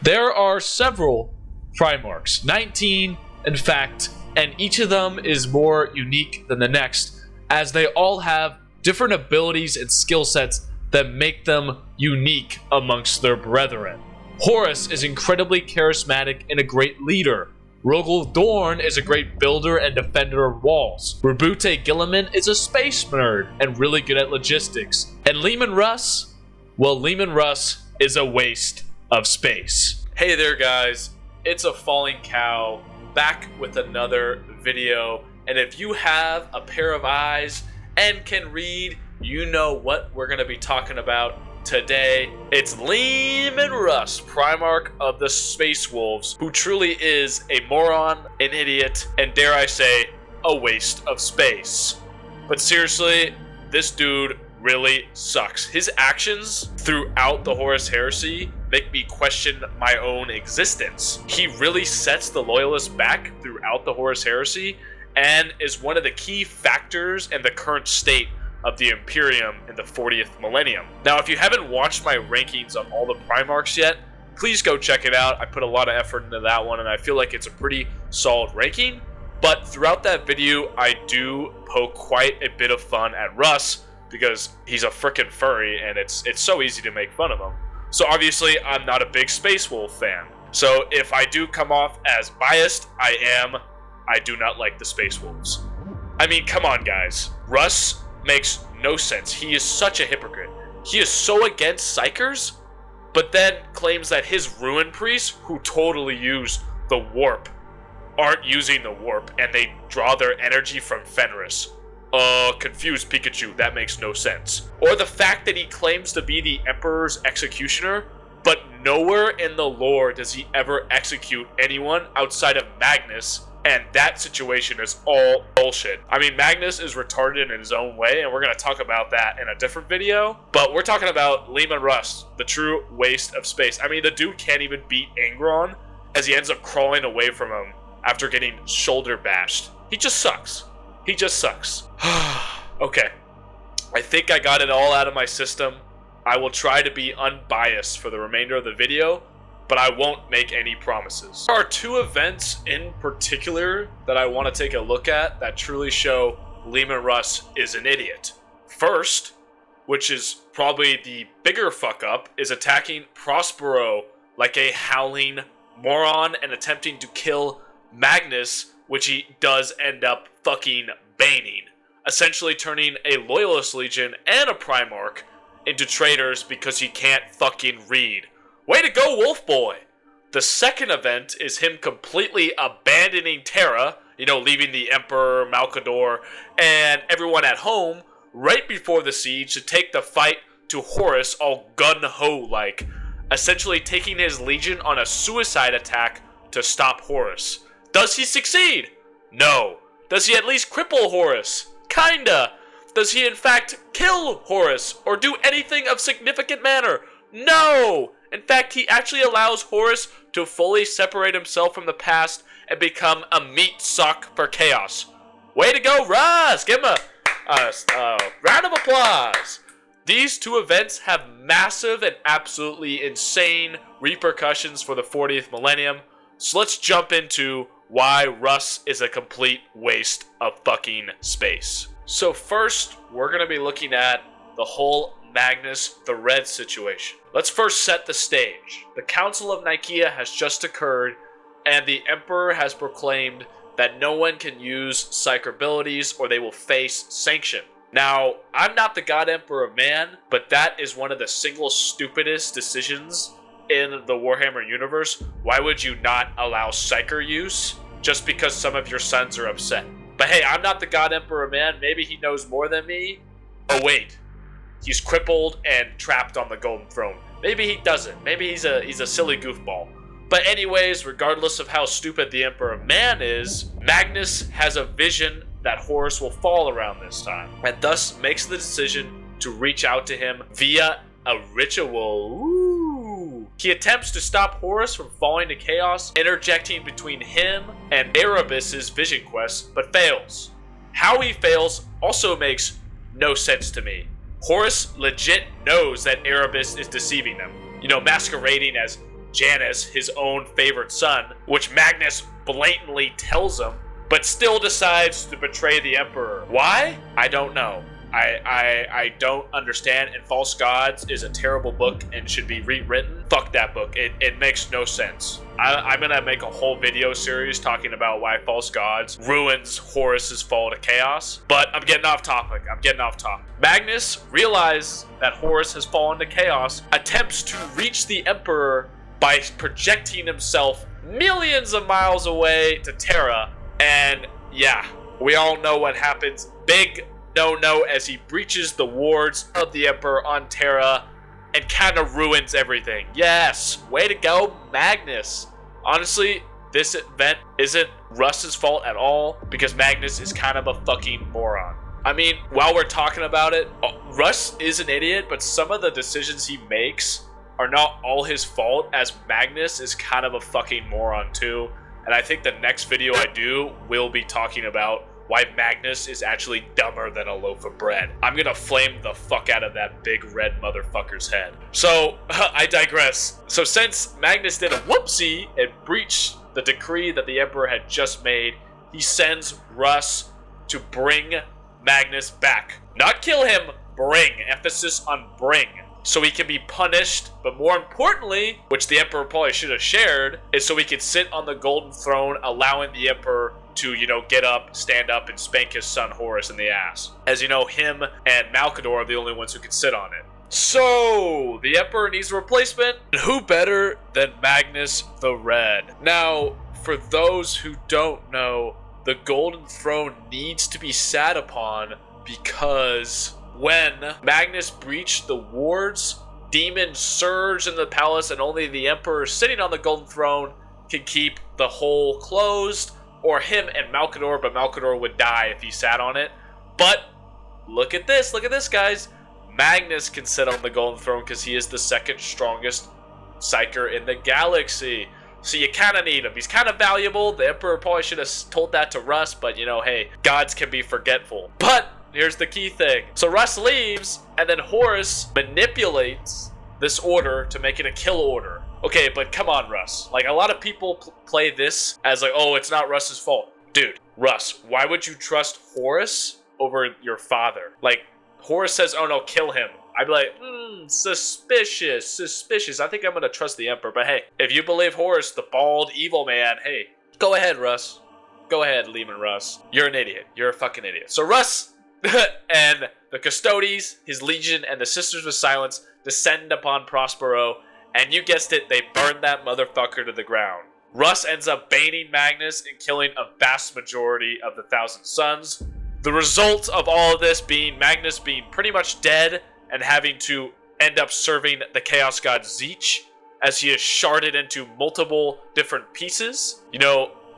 There are several Primarchs, 19 in fact, and each of them is more unique than the next, as they all have different abilities and skill sets that make them unique amongst their brethren. Horus is incredibly charismatic and a great leader. Rogel Dorn is a great builder and defender of walls. Rabute Gilliman is a space nerd and really good at logistics. And Leman Russ? Well, Leman Russ is a waste of space. Hey there guys, it's a Falling Cow, back with another video. And if you have a pair of eyes and can read, you know what we're going to be talking about today. It's Leman Russ, Primarch of the Space Wolves, who truly is a moron, an idiot, and dare I say, a waste of space. But seriously, this dude really sucks. His actions throughout the Horus Heresy make me question my own existence. He really sets the Loyalists back throughout the Horus Heresy and is one of the key factors in the current state of the Imperium in the 40th millennium. Now, if you haven't watched my rankings on all the Primarchs yet, please go check it out. I put a lot of effort into that one, and I feel like it's a pretty solid ranking. But throughout that video, I do poke quite a bit of fun at Russ, because he's a frickin' furry, and it's so easy to make fun of him. So obviously, I'm not a big Space Wolf fan. So if I do come off as biased, I do not like the Space Wolves. I mean, come on guys. Russ makes no sense. He is such a hypocrite. He is so against Psychers, but then claims that his Ruin Priests, who totally use the warp, aren't using the warp, and they draw their energy from Fenris. Confused Pikachu, that makes no sense. Or the fact that he claims to be the Emperor's executioner, but nowhere in the lore does he ever execute anyone outside of Magnus, and that situation is all bullshit. I mean, Magnus is retarded in his own way, and we're going to talk about that in a different video, but we're talking about Leman Russ, the true waste of space. I mean, the dude can't even beat Angron, as he ends up crawling away from him after getting shoulder bashed. He just sucks. He just sucks. Okay, I think I got it all out of my system. I will try to be unbiased for the remainder of the video, but I won't make any promises. There are two events in particular that I want to take a look at that truly show Leman Russ is an idiot. First, which is probably the bigger fuck up, is attacking Prospero like a howling moron and attempting to kill Magnus, which he does end up fucking baning, essentially turning a Loyalist Legion and a Primarch into traitors because he can't fucking read. Way to go, Wolf Boy! The second event is him completely abandoning Terra, leaving the Emperor, Malcador, and everyone at home right before the siege to take the fight to Horus all gun-ho-like, essentially taking his legion on a suicide attack to stop Horus. Does he succeed? No. Does he at least cripple Horus? Kinda. Does he in fact kill Horus or do anything of significant manner? No! In fact, he actually allows Horus to fully separate himself from the past and become a meat suck for chaos. Way to go, Russ! Give him a round of applause. These two events have massive and absolutely insane repercussions for the 40th millennium. So let's jump into why Russ is a complete waste of fucking space. So first, we're going to be looking at the whole Magnus the Red situation. Let's first set the stage. The Council of Nicaea has just occurred, and the Emperor has proclaimed that no one can use psych abilities or they will face sanction. Now, I'm not the God Emperor of Man, but that is one of the single stupidest decisions in the Warhammer universe. Why would you not allow Psyker use just because some of your sons are upset? But hey, I'm not the God Emperor of Man. Maybe he knows more than me. Oh wait, he's crippled and trapped on the Golden Throne. Maybe he doesn't. Maybe he's a silly goofball. But anyways, regardless of how stupid the Emperor of Man is, Magnus has a vision that Horus will fall around this time, and thus makes the decision to reach out to him via a ritual. Ooh. He attempts to stop Horus from falling to chaos, interjecting between him and Erebus's vision quest, but fails. How he fails also makes no sense to me. Horus legit knows that Erebus is deceiving them, masquerading as Janus, his own favorite son, which Magnus blatantly tells him, but still decides to betray the Emperor. Why? I don't know. I don't understand, and False Gods is a terrible book and should be rewritten. Fuck that book. It makes no sense. I'm gonna make a whole video series talking about why False Gods ruins Horus's fall to chaos, but I'm getting off topic. Magnus realizes that Horus has fallen to chaos, attempts to reach the Emperor by projecting himself millions of miles away to Terra, and yeah, we all know what happens. Big no as he breaches the wards of the Emperor on Terra and kind of ruins everything. Yes, way to go, Magnus. Honestly, this event isn't Russ's fault at all because Magnus is kind of a fucking moron. I mean, while we're talking about it, Russ is an idiot, but some of the decisions he makes are not all his fault, as Magnus is kind of a fucking moron too. And I think the next video I do will be talking about why Magnus is actually dumber than a loaf of bread. I'm gonna flame the fuck out of that big red motherfucker's head. So, I digress. So since Magnus did a whoopsie and breached the decree that the Emperor had just made, he sends Russ to bring Magnus back. Not kill him, bring. Emphasis on bring. So he can be punished, but more importantly, which the Emperor probably should have shared, is so he can sit on the golden throne, allowing the Emperor to, get up, stand up, and spank his son Horus in the ass. As you know, him and Malcador are the only ones who can sit on it. So, the Emperor needs a replacement, and who better than Magnus the Red? Now, for those who don't know, the golden throne needs to be sat upon because when Magnus breached the wards, demons surged in the palace, and only the Emperor sitting on the golden throne can keep the hole closed, or him and Malcador, but Malcador would die if he sat on it. But look at this, guys. Magnus can sit on the golden throne because he is the second strongest psyker in the galaxy. So you kind of need him. He's kind of valuable. The Emperor probably should have told that to Russ, but hey, gods can be forgetful. But here's the key thing. So Russ leaves, and then Horus manipulates this order to make it a kill order. Okay, but come on, Russ. Like, a lot of people play this as like, oh, it's not Russ's fault. Dude, Russ, why would you trust Horus over your father? Like, Horus says, oh no, kill him. I'd be like, suspicious. I think I'm gonna trust the Emperor. But hey, if you believe Horus, the bald, evil man, hey, go ahead, Russ. Go ahead, Leman Russ. You're an idiot. You're a fucking idiot. So Russ and the Custodes, his legion, and the Sisters of Silence descend upon Prospero, and you guessed it, they burn that motherfucker to the ground. Russ ends up baning Magnus and killing a vast majority of the Thousand Sons. The result of all of this being Magnus being pretty much dead and having to end up serving the Chaos God Zeech, as he is sharded into multiple different pieces.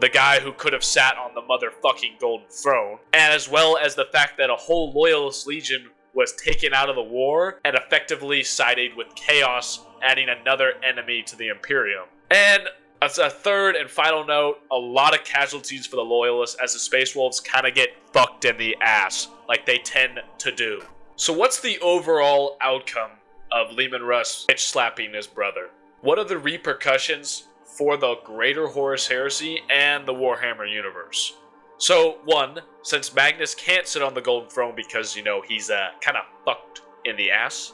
The guy who could have sat on the motherfucking golden throne, and as well as the fact that a whole loyalist legion was taken out of the war and effectively sided with Chaos, adding another enemy to the Imperium. And as a third and final note, a lot of casualties for the loyalists as the Space Wolves kind of get fucked in the ass, like they tend to do. So what's the overall outcome of Leman Russ bitch slapping his brother? What are the repercussions for the greater Horus heresy and the Warhammer universe? So, one, since Magnus can't sit on the golden throne because, he's kind of fucked in the ass,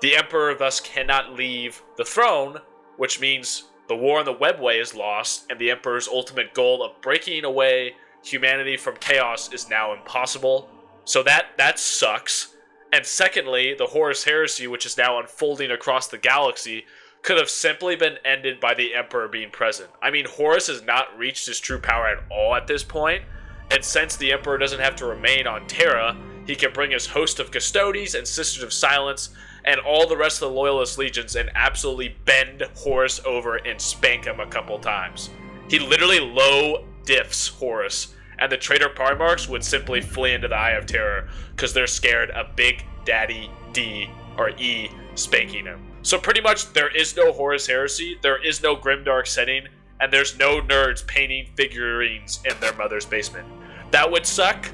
the Emperor thus cannot leave the throne, which means the war on the Webway is lost, and the Emperor's ultimate goal of breaking away humanity from chaos is now impossible. So that sucks. And secondly, the Horus heresy, which is now unfolding across the galaxy, could have simply been ended by the Emperor being present. I mean, Horus has not reached his true power at all at this point, and since the Emperor doesn't have to remain on Terra, he can bring his host of Custodes and Sisters of Silence and all the rest of the Loyalist legions and absolutely bend Horus over and spank him a couple times. He literally low diffs Horus, and the traitor Primarchs would simply flee into the Eye of Terror because they're scared of Big Daddy D or E spanking him. So pretty much there is no Horus heresy, there is no grimdark setting, and there's no nerds painting figurines in their mother's basement. That would suck,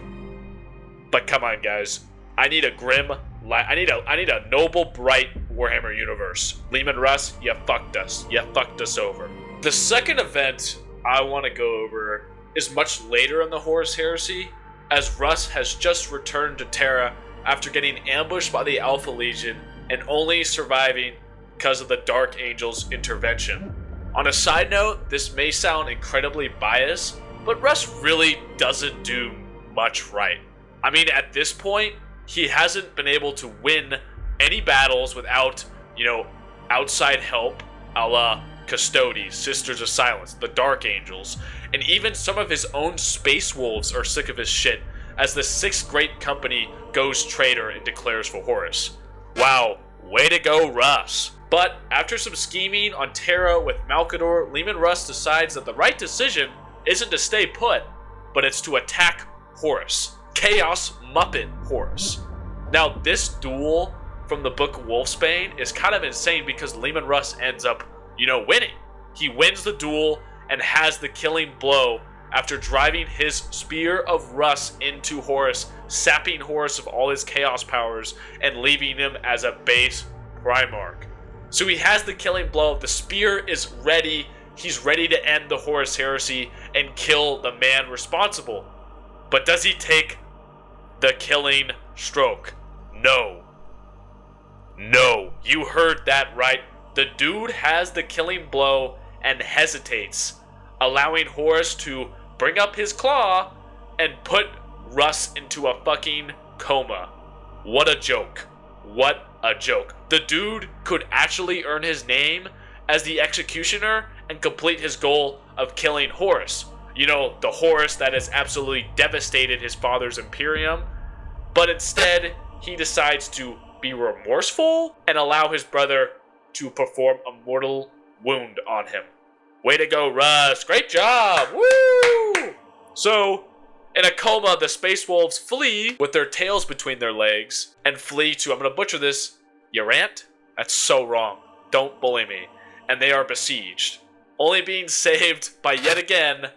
but come on guys, I need a noble, bright Warhammer universe. Leman Russ, you fucked us. You fucked us over. The second event I want to go over is much later in the Horus Heresy, as Russ has just returned to Terra after getting ambushed by the Alpha Legion and only surviving because of the Dark Angel's intervention. On a side note, this may sound incredibly biased, but Russ really doesn't do much right. I mean, at this point, he hasn't been able to win any battles without, outside help, a la Custodes, Sisters of Silence, the Dark Angels, and even some of his own Space Wolves are sick of his shit as the 6th Great Company goes traitor and declares for Horus. Wow, way to go, Russ. But after some scheming on Terra with Malkador, Leman Russ decides that the right decision isn't to stay put, but it's to attack Horus. Chaos Muppet Horus. Now, this duel from the book Wolfsbane is kind of insane because Leman Russ ends up, winning. He wins the duel and has the killing blow after driving his Spear of Russ into Horus, sapping Horus of all his chaos powers and leaving him as a base Primarch. So he has the killing blow, the spear is ready, he's ready to end the Horus Heresy and kill the man responsible. But does he take the killing stroke? No. No, you heard that right. The dude has the killing blow and hesitates, allowing Horus to bring up his claw and put Russ into a fucking coma. What a joke. What a joke. The dude could actually earn his name as the Executioner and complete his goal of killing Horus. The Horus that has absolutely devastated his father's Imperium. But instead, he decides to be remorseful and allow his brother to perform a mortal wound on him. Way to go, Russ. Great job. Woo! So, in a coma, the Space Wolves flee with their tails between their legs and flee to, I'm going to butcher this, Urant? That's so wrong. Don't bully me. And they are besieged, only being saved by yet again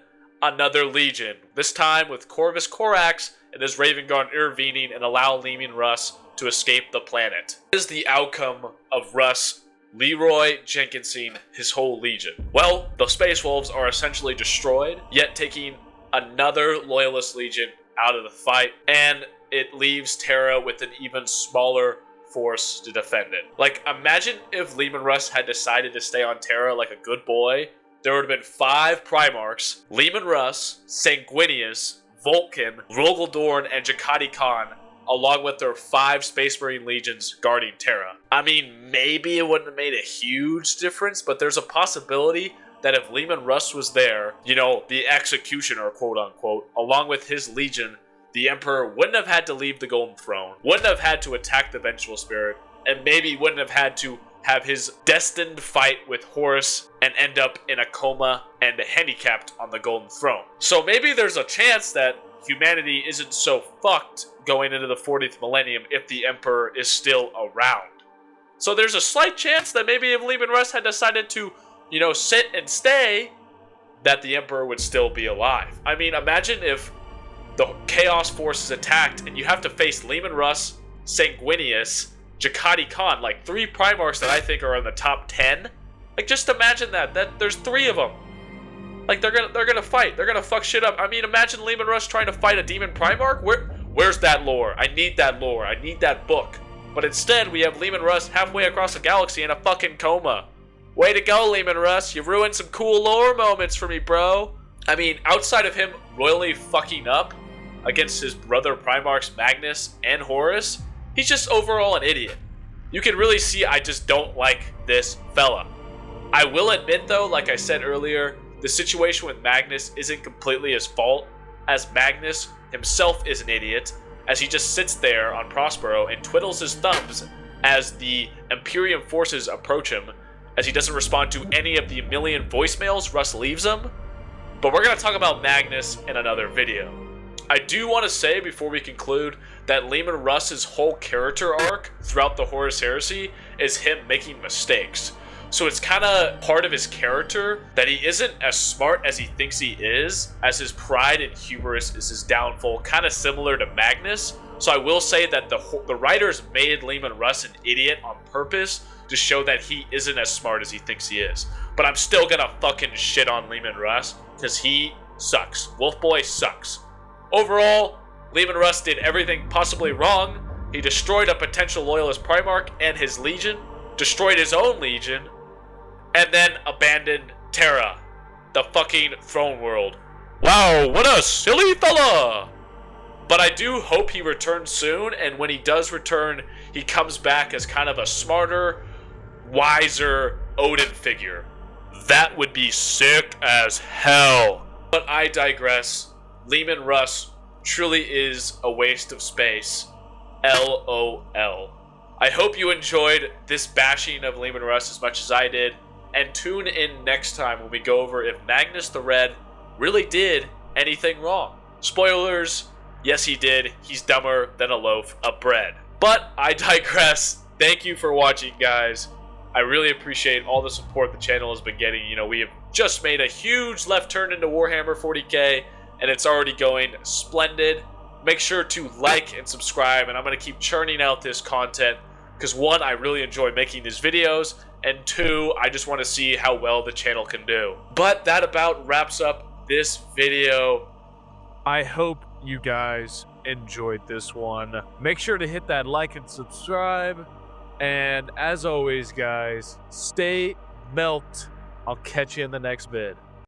another legion, this time with Corvus Corax and his Raven Guard intervening and allow Leman Russ to escape the planet. What is the outcome of Russ Leroy Jenkinsing his whole legion? Well, the Space Wolves are essentially destroyed, yet taking another Loyalist legion out of the fight, and it leaves Terra with an even smaller force to defend it. Like, imagine if Leman Russ had decided to stay on Terra like a good boy. There would have been 5 Primarchs, Leman Russ, Sanguinius, Vulcan, Rogaldorn, and Jakati Khan, along with their 5 Space Marine legions guarding Terra. I mean, maybe it wouldn't have made a huge difference, but there's a possibility that if Leman Russ was there, the Executioner, quote unquote, along with his legion, the Emperor wouldn't have had to leave the Golden Throne, wouldn't have had to attack the Vengeful Spirit, and maybe wouldn't have had to have his destined fight with Horus and end up in a coma and handicapped on the Golden Throne. So maybe there's a chance that humanity isn't so fucked going into the 40th millennium if the Emperor is still around. So there's a slight chance that maybe if Leman Russ had decided to, sit and stay, that the Emperor would still be alive. I mean, imagine if the Chaos Force is attacked and you have to face Leman Russ, Sanguinius, Jakati Khan, like 3 Primarchs that I think are in the top 10. Like, just imagine that there's 3 of them. Like, they're gonna fight. They're gonna fuck shit up. I mean, imagine Leman Russ trying to fight a demon Primarch. Where's that lore? I need that lore. I need that book. But instead, we have Leman Russ halfway across the galaxy in a fucking coma. Way to go, Leman Russ. You ruined some cool lore moments for me, bro. I mean, outside of him royally fucking up against his brother Primarchs Magnus and Horus, he's just overall an idiot. You can really see I just don't like this fella. I will admit though, like I said earlier, the situation with Magnus isn't completely his fault, as Magnus himself is an idiot, as he just sits there on Prospero and twiddles his thumbs as the Imperium forces approach him, as he doesn't respond to any of the million voicemails Russ leaves him. But we're going to talk about Magnus in another video. I do want to say before we conclude that Leman Russ's whole character arc throughout the Horus Heresy is him making mistakes. So it's kind of part of his character that he isn't as smart as he thinks he is, as his pride and hubris is his downfall, kind of similar to Magnus. So I will say that the writers made Leman Russ an idiot on purpose to show that he isn't as smart as he thinks he is. But I'm still gonna fucking shit on Leman Russ because he sucks. Wolfboy sucks. Overall, Leman Russ did everything possibly wrong. He destroyed a potential loyalist Primarch and his legion, destroyed his own legion, and then abandoned Terra, the fucking throne world. Wow, what a silly fella! But I do hope he returns soon, and when he does return, he comes back as kind of a smarter, wiser Odin figure. That would be sick as hell. But I digress. Leman Russ truly is a waste of space. LOL. I hope you enjoyed this bashing of Leman Russ as much as I did, and tune in next time when we go over if Magnus the Red really did anything wrong. Spoilers, yes he did. He's dumber than a loaf of bread. But I digress. Thank you for watching, guys. I really appreciate all the support the channel has been getting. You know, we have just made a huge left turn into Warhammer 40K, and it's already going splendid. Make sure to like and subscribe, and I'm going to keep churning out this content because, one, I really enjoy making these videos, and two, I just want to see how well the channel can do. But that about wraps up this video. I hope you guys enjoyed this one. Make sure to hit that like and subscribe, and as always, guys, stay melt. I'll catch you in the next vid.